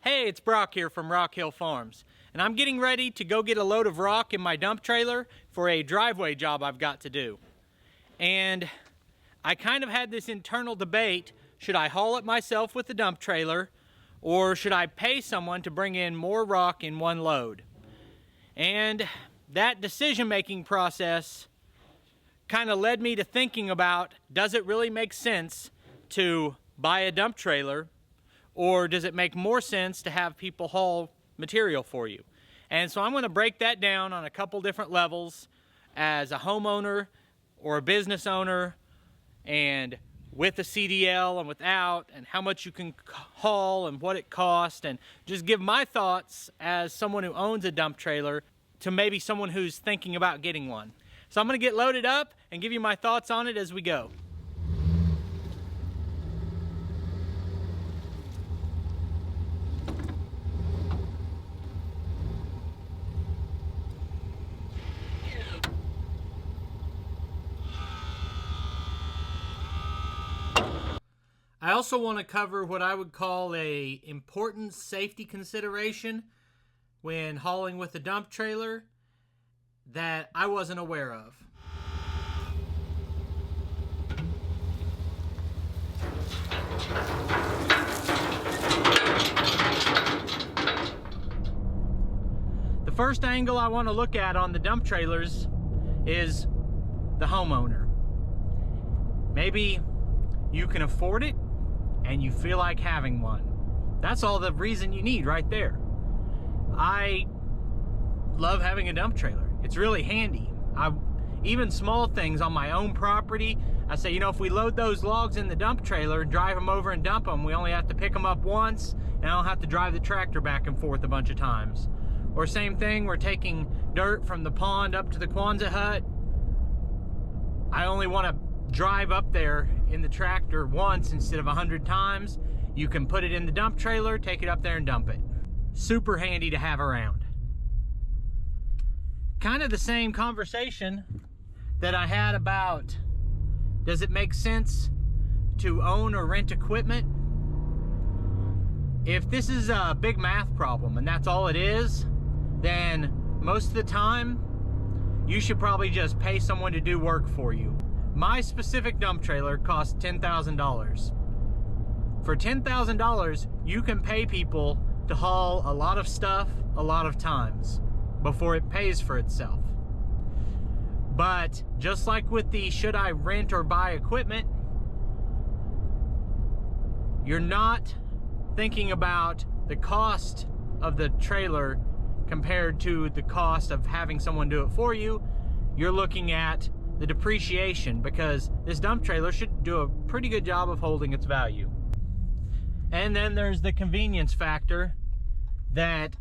Hey, it's Brock here from Rock Hill Farms, and I'm getting ready to go get a load of rock in my dump trailer for a driveway job I've got to do. And I kind of had this internal debate, should I haul it myself with the dump trailer, or should I pay someone to bring in more rock in one load? And that decision-making process kind of led me to thinking about, does it really make sense to buy a dump trailer, or does it make more sense to have people haul material for you? And so I'm going to break that down on a couple different levels as a homeowner or a business owner, and with a CDL and without, and how much you can haul and what it costs, and just give my thoughts as someone who owns a dump trailer to maybe someone who's thinking about getting one. So I'm going to get loaded up and give you my thoughts on it as we go. I also want to cover what I would call a important safety consideration when hauling with a dump trailer that I wasn't aware of. The first angle I want to look at on the dump trailers is the homeowner. Maybe you can afford it and you feel like having one. That's all the reason you need right there. I love having a dump trailer. It's really handy. Even small things on my own property, I say, you know, if we load those logs in the dump trailer, drive them over and dump them, we only have to pick them up once, and I don't have to drive the tractor back and forth a bunch of times. Or same thing, we're taking dirt from the pond up to the Quonset hut. I only want to drive up there in the tractor once instead of 100 times. You can put it in the dump trailer, take it up there and dump it. Super handy to have around. Kind of the same conversation that I had about, does it make sense to own or rent equipment? If this is a big math problem and that's all it is, then most of the time you should probably just pay someone to do work for you. My specific dump trailer costs $10,000. For $10,000, you can pay people to haul a lot of stuff a lot of times before it pays for itself. But just like with the should I rent or buy equipment, you're not thinking about the cost of the trailer compared to the cost of having someone do it for you. You're looking at the depreciation, because this dump trailer should do a pretty good job of holding its value. And then there's the convenience factor, that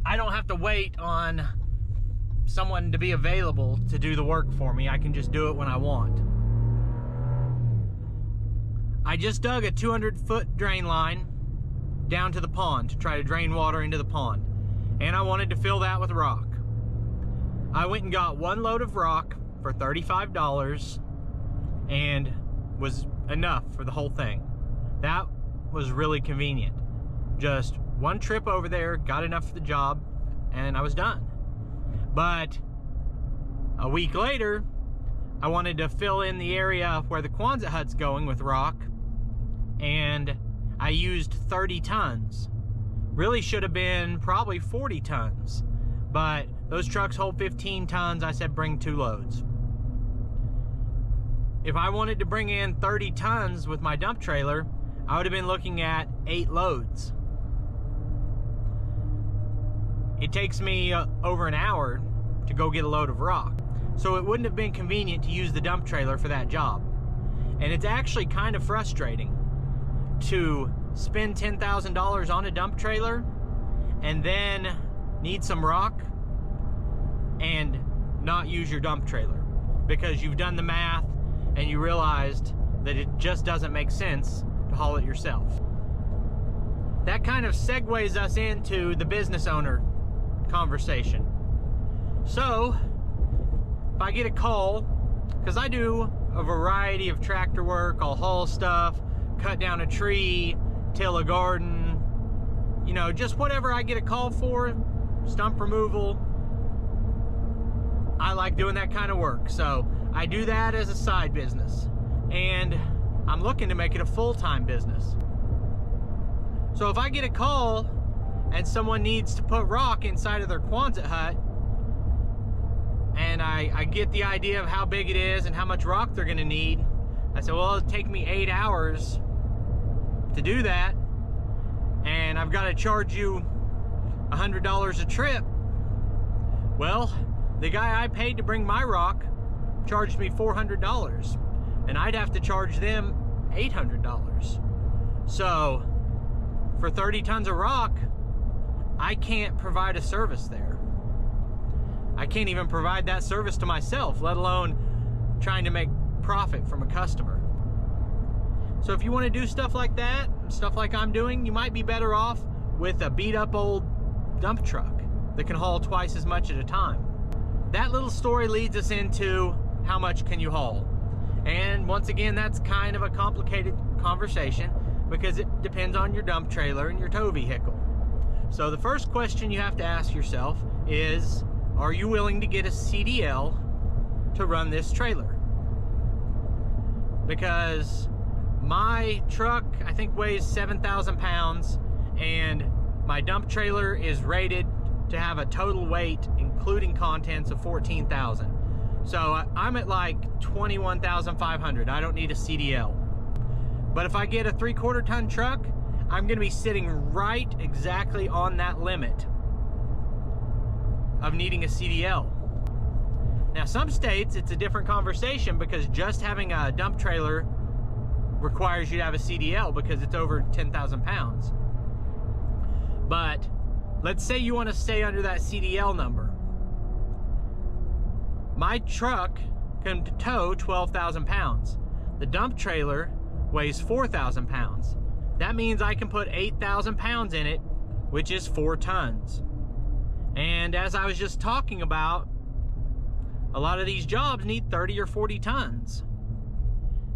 I don't have to wait on someone to be available to do the work for me. I can just do it when I want. I just dug a 200-foot drain line down to the pond to try to drain water into the pond, and I wanted to fill that with rock. I went and got one load of rock for $35 and was enough for the whole thing. That was really convenient. Just one trip over there, got enough for the job, and I was done. But a week later, I wanted to fill in the area where the Quonset hut's going with rock, and I used 30 tons. Really should have been probably 40 tons, but those trucks hold 15 tons. I said bring 2 loads. If I wanted to bring in 30 tons with my dump trailer, I would have been looking at 8 loads. It takes me over an hour to go get a load of rock. So it wouldn't have been convenient to use the dump trailer for that job. And it's actually kind of frustrating to spend $10,000 on a dump trailer and then need some rock and not use your dump trailer, because you've done the math and you realized that it just doesn't make sense to haul it yourself. That kind of segues us into the business owner conversation. So if I get a call, because I do a variety of tractor work, I'll haul stuff, cut down a tree, till a garden, you know, just whatever I get a call for, stump removal. I like doing that kind of work, so I do that as a side business, and I'm looking to make it a full-time business. So if I get a call and someone needs to put rock inside of their Quonset hut, and I get the idea of how big it is and how much rock they're gonna need, I said, well, it'll take me 8 hours to do that, and I've got to charge you $100 a trip. Well, the guy I paid to bring my rock charged me $400, and I'd have to charge them $800. So for 30 tons of rock, I can't provide a service there. I can't even provide that service to myself, let alone trying to make profit from a customer. So if you want to do stuff like that, stuff like I'm doing, you might be better off with a beat up old dump truck that can haul twice as much at a time. That little story leads us into how much can you haul? And once again, that's kind of a complicated conversation because it depends on your dump trailer and your tow vehicle. So the first question you have to ask yourself is, are you willing to get a CDL to run this trailer? Because my truck, I think, weighs 7,000 pounds, and my dump trailer is rated to have a total weight, including contents, of 14,000. So I'm at like 21,500. I don't need a CDL. But if I get a 3/4 ton truck, I'm gonna be sitting right exactly on that limit of needing a CDL. Now, some states, it's a different conversation because just having a dump trailer requires you to have a CDL because it's over 10,000 pounds. But let's say you want to stay under that CDL number. My truck can tow 12,000 pounds. The dump trailer weighs 4,000 pounds. That means I can put 8,000 pounds in it, which is 4 tons. And as I was just talking about, a lot of these jobs need 30 or 40 tons.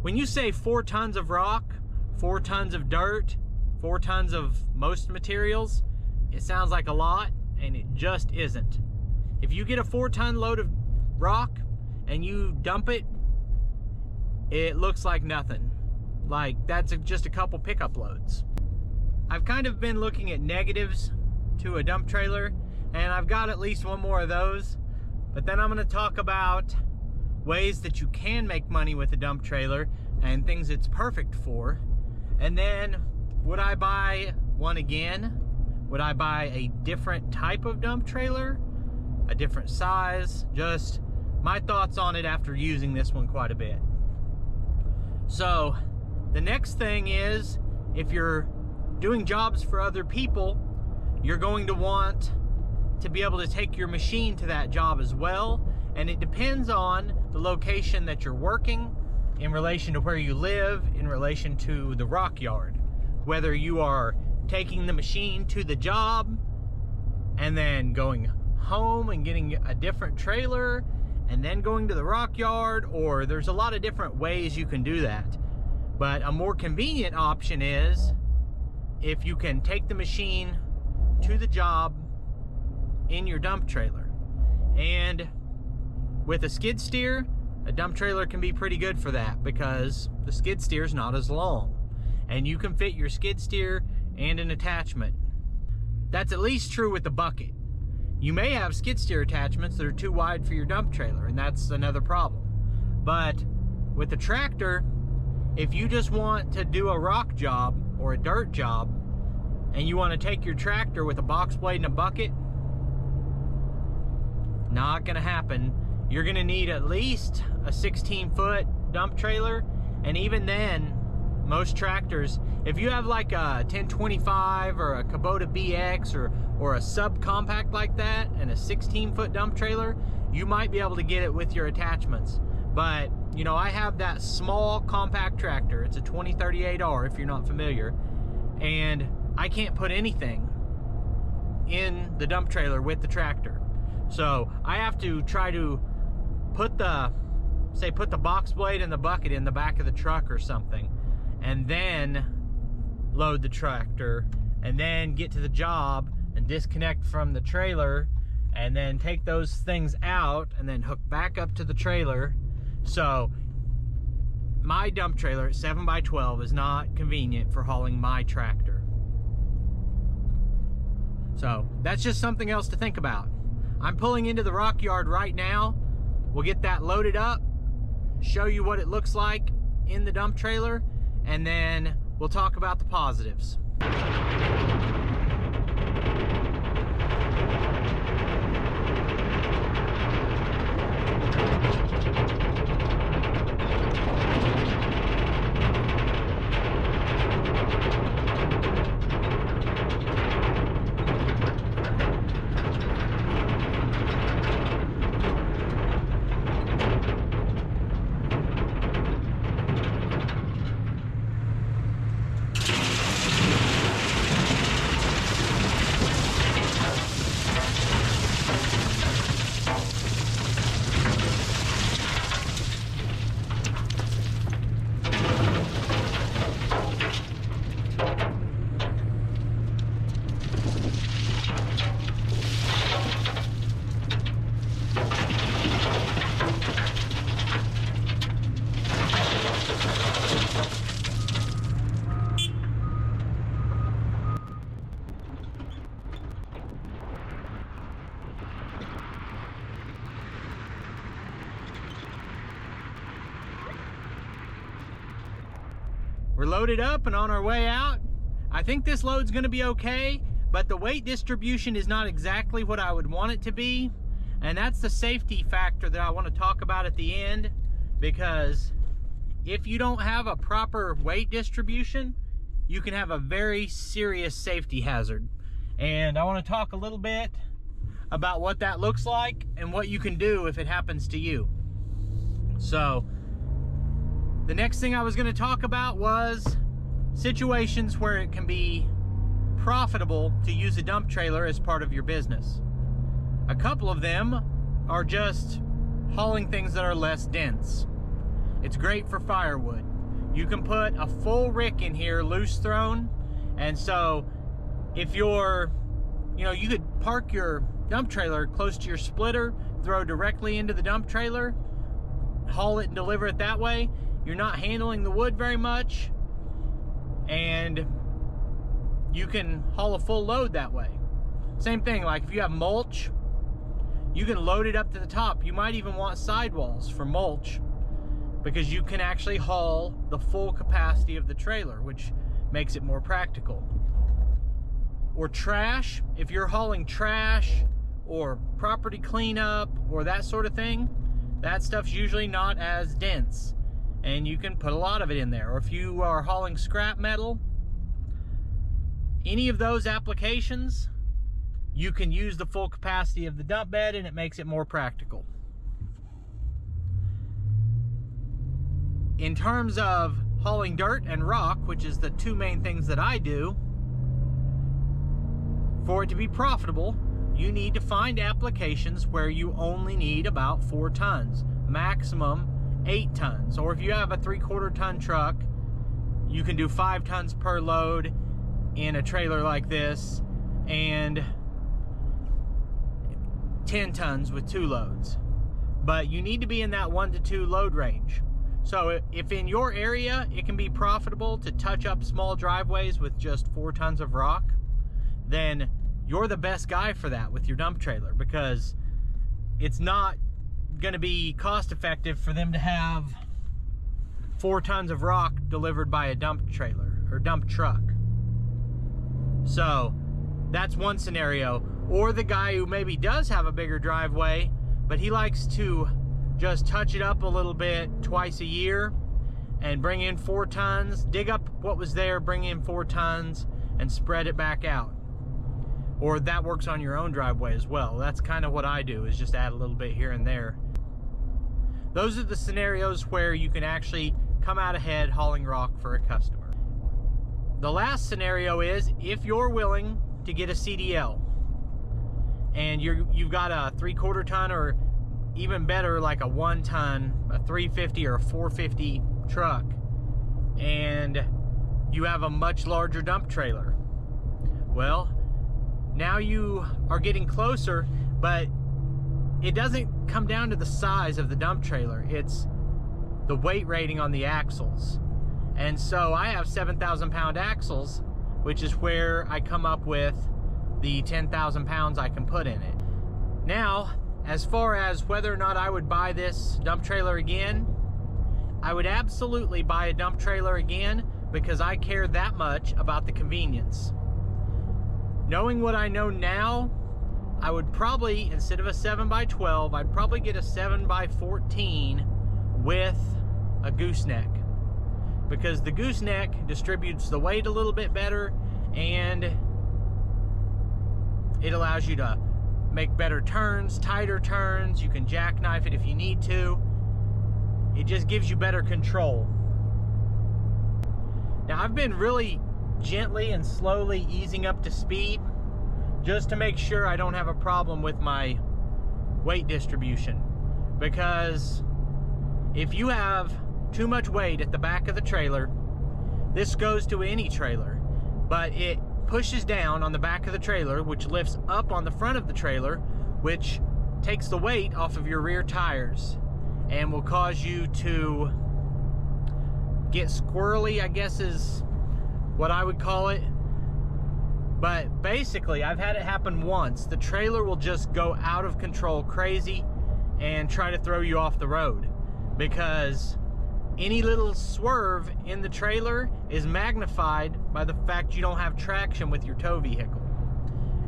When you say 4 tons of rock, 4 tons of dirt, 4 tons of most materials, it sounds like a lot, and it just isn't. If you get a 4-ton load of rock and you dump it, it looks like nothing. Like, that's just a couple pickup loads. I've kind of been looking at negatives to a dump trailer, and I've got at least one more of those. But then I'm going to talk about ways that you can make money with a dump trailer and things it's perfect for. And then, would I buy one again? Would I buy a different type of dump trailer? A different size? Just my thoughts on it after using this one quite a bit. So, the next thing is, if you're doing jobs for other people, you're going to want to be able to take your machine to that job as well. And it depends on the location that you're working, in relation to where you live, in relation to the rock yard. Whether you are taking the machine to the job and then going home and getting a different trailer and then going to the rock yard, or there's a lot of different ways you can do that. But a more convenient option is if you can take the machine to the job in your dump trailer. And with a skid steer, a dump trailer can be pretty good for that because the skid steer is not as long, and you can fit your skid steer and an attachment. That's at least true with the bucket. You may have skid steer attachments that are too wide for your dump trailer, and that's another problem. But with the tractor, if you just want to do a rock job or a dirt job and you want to take your tractor with a box blade and a bucket, not gonna happen. You're gonna need at least a 16-foot dump trailer, and even then, most tractors, if you have like a 1025 or a Kubota BX or a subcompact like that and a 16-foot dump trailer, you might be able to get it with your attachments. But you know, I have that small compact tractor. It's a 2038R if you're not familiar, and I can't put anything in the dump trailer with the tractor. So I have to try to put the box blade and the bucket in the back of the truck or something, and then load the tractor and then get to the job and disconnect from the trailer and then take those things out and then hook back up to the trailer. So my dump trailer at 7x12 is not convenient for hauling my tractor. So that's just something else to think about. I'm pulling into the rock yard right now. We'll get that loaded up, show you what it looks like in the dump trailer, and then we'll talk about the positives. We're loaded up and on our way out. I think this load's gonna be okay, but the weight distribution is not exactly what I would want it to be. And that's the safety factor that I want to talk about at the end, because if you don't have a proper weight distribution, you can have a very serious safety hazard. And I want to talk a little bit about what that looks like and what you can do if it happens to you. So the next thing I was going to talk about was situations where it can be profitable to use a dump trailer as part of your business. A couple of them are just hauling things that are less dense. It's great for firewood. You can put a full rick in here, loose thrown, and so if you're, you could park your dump trailer close to your splitter, throw directly into the dump trailer, haul it and deliver it that way. You're not handling the wood very much, and you can haul a full load that way. Same thing, like if you have mulch, you can load it up to the top. You might even want sidewalls for mulch, because you can actually haul the full capacity of the trailer, which makes it more practical. Or trash, if you're hauling trash or property cleanup or that sort of thing, that stuff's usually not as dense, and you can put a lot of it in there. Or if you are hauling scrap metal, any of those applications, you can use the full capacity of the dump bed, and it makes it more practical. In terms of hauling dirt and rock, which is the two main things that I do, for it to be profitable, you need to find applications where you only need about 4 tons, maximum 8 tons. Or if you have a 3/4 ton truck, you can do 5 tons per load in a trailer like this, and 10 tons with 2 loads. But you need to be in that 1 to 2 load range. So if in your area it can be profitable to touch up small driveways with just 4 tons of rock, then you're the best guy for that with your dump trailer, because it's not going to be cost effective for them to have 4 tons of rock delivered by a dump trailer or dump truck. So that's one scenario. Or the guy who maybe does have a bigger driveway, but he likes to just touch it up a little bit twice a year and bring in 4 tons, dig up what was there, bring in 4 tons, and spread it back out. Or that works on your own driveway as well. That's kind of what I do, is just add a little bit here and there. Those are the scenarios where you can actually come out ahead hauling rock for a customer. The last scenario is if you're willing to get a CDL and you've got a 3/4 ton, or even better, like a 1 ton, a 350 or a 450 truck, and you have a much larger dump trailer. Well, now you are getting closer, but it doesn't come down to the size of the dump trailer. It's the weight rating on the axles. And so I have 7,000 pound axles, which is where I come up with the 10,000 pounds I can put in it. Now, as far as whether or not I would buy this dump trailer again, I would absolutely buy a dump trailer again because I care that much about the convenience. Knowing what I know now, I would probably, instead of a 7x12, I'd probably get a 7x14 with a gooseneck, because the gooseneck distributes the weight a little bit better, and it allows you to make better turns, tighter turns. You can jackknife it if you need to. It just gives you better control. Now, I've been really gently and slowly easing up to speed just to make sure I don't have a problem with my weight distribution, because if you have too much weight at the back of the trailer, this goes to any trailer, but it pushes down on the back of the trailer, which lifts up on the front of the trailer, which takes the weight off of your rear tires and will cause you to get squirrely, I guess is what I would call it. But basically, I've had it happen once. The trailer will just go out of control crazy and try to throw you off the road, because any little swerve in the trailer is magnified by the fact you don't have traction with your tow vehicle.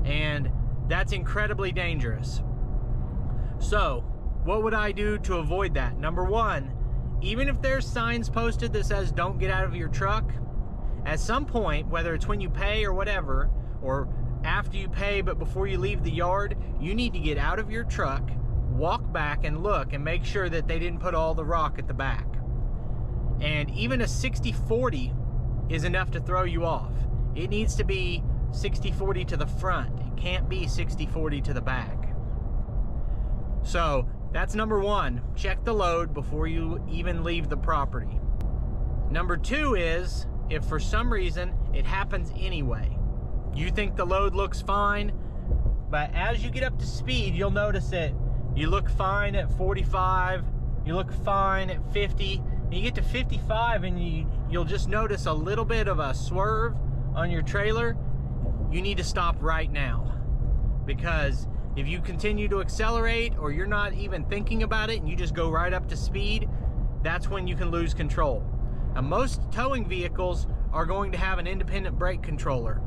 And that's incredibly dangerous. So, what would I do to avoid that? Number one, even if there's signs posted that says don't get out of your truck, at some point, whether it's when you pay or whatever, or after you pay but before you leave the yard, you need to get out of your truck, walk back and look and make sure that they didn't put all the rock at the back. And even a 60-40 is enough to throw you off. It needs to be 60-40 to the front. It can't be 60-40 to the back. So that's number one. Check the load before you even leave the property. Number two is, if for some reason it happens anyway, you think the load looks fine, but as you get up to speed, you'll notice that you look fine at 45, you look fine at 50, and you get to 55 and you'll just notice a little bit of a swerve on your trailer. You need to stop right now, because if you continue to accelerate, or you're not even thinking about it and you just go right up to speed, that's when you can lose control. Now, most towing vehicles are going to have an independent brake controller,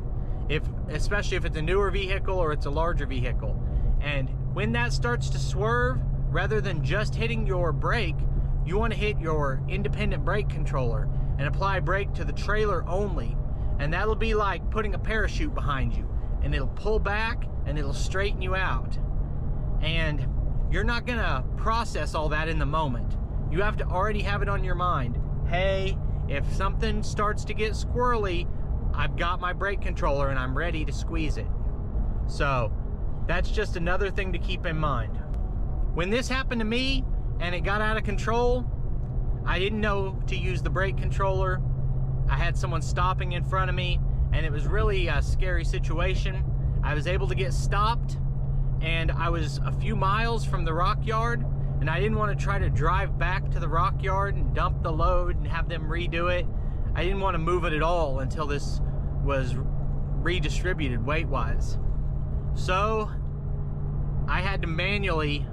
especially if it's a newer vehicle or it's a larger vehicle. And when that starts to swerve, rather than just hitting your brake, you want to hit your independent brake controller and apply brake to the trailer only. And that'll be like putting a parachute behind you, and it'll pull back and it'll straighten you out. And you're not gonna process all that in the moment. You have to already have it on your mind. Hey, if something starts to get squirrely, I've got my brake controller and I'm ready to squeeze it. So that's just another thing to keep in mind. When this happened to me and it got out of control, I didn't know to use the brake controller. I had someone stopping in front of me, and it was really a scary situation. I was able to get stopped, and I was a few miles from the rock yard, and I didn't want to try to drive back to the rock yard and dump the load and have them redo it. I didn't want to move it at all until this was redistributed weight-wise. So I had to manually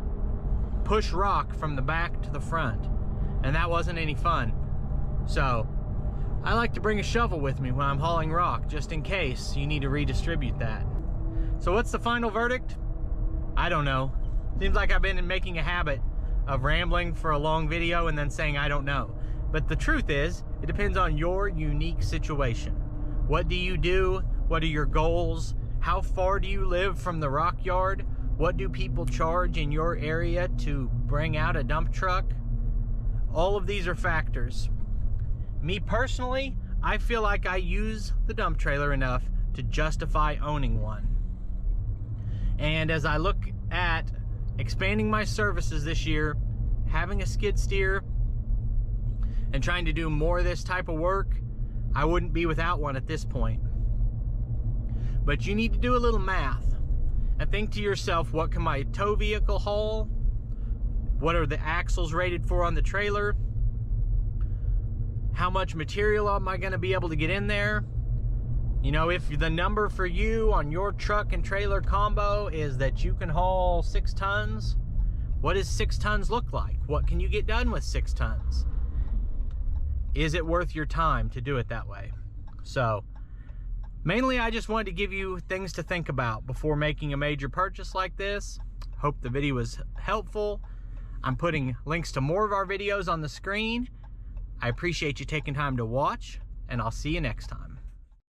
push rock from the back to the front, and that wasn't any fun. So I like to bring a shovel with me when I'm hauling rock, just in case you need to redistribute that. So what's the final verdict? I don't know. Seems like I've been making a habit of rambling for a long video and then saying I don't know. But the truth is, it depends on your unique situation. What do you do? What are your goals? How far do you live from the rock yard? What do people charge in your area to bring out a dump truck? All of these are factors. Me personally, I feel like I use the dump trailer enough to justify owning one. And as I look at expanding my services this year, having a skid steer, and trying to do more of this type of work, I wouldn't be without one at this point. but you need to do a little math and think to yourself, what can my tow vehicle haul? What are the axles rated for on the trailer? How much material am I going to be able to get in there? You know, if the number for you on your truck and trailer combo is that you can haul 6 tons, what does 6 tons look like? What can you get done with 6 tons? Is it worth your time to do it that way? So, mainly I just wanted to give you things to think about before making a major purchase like this. Hope the video was helpful. I'm putting links to more of our videos on the screen. I appreciate you taking time to watch, and I'll see you next time.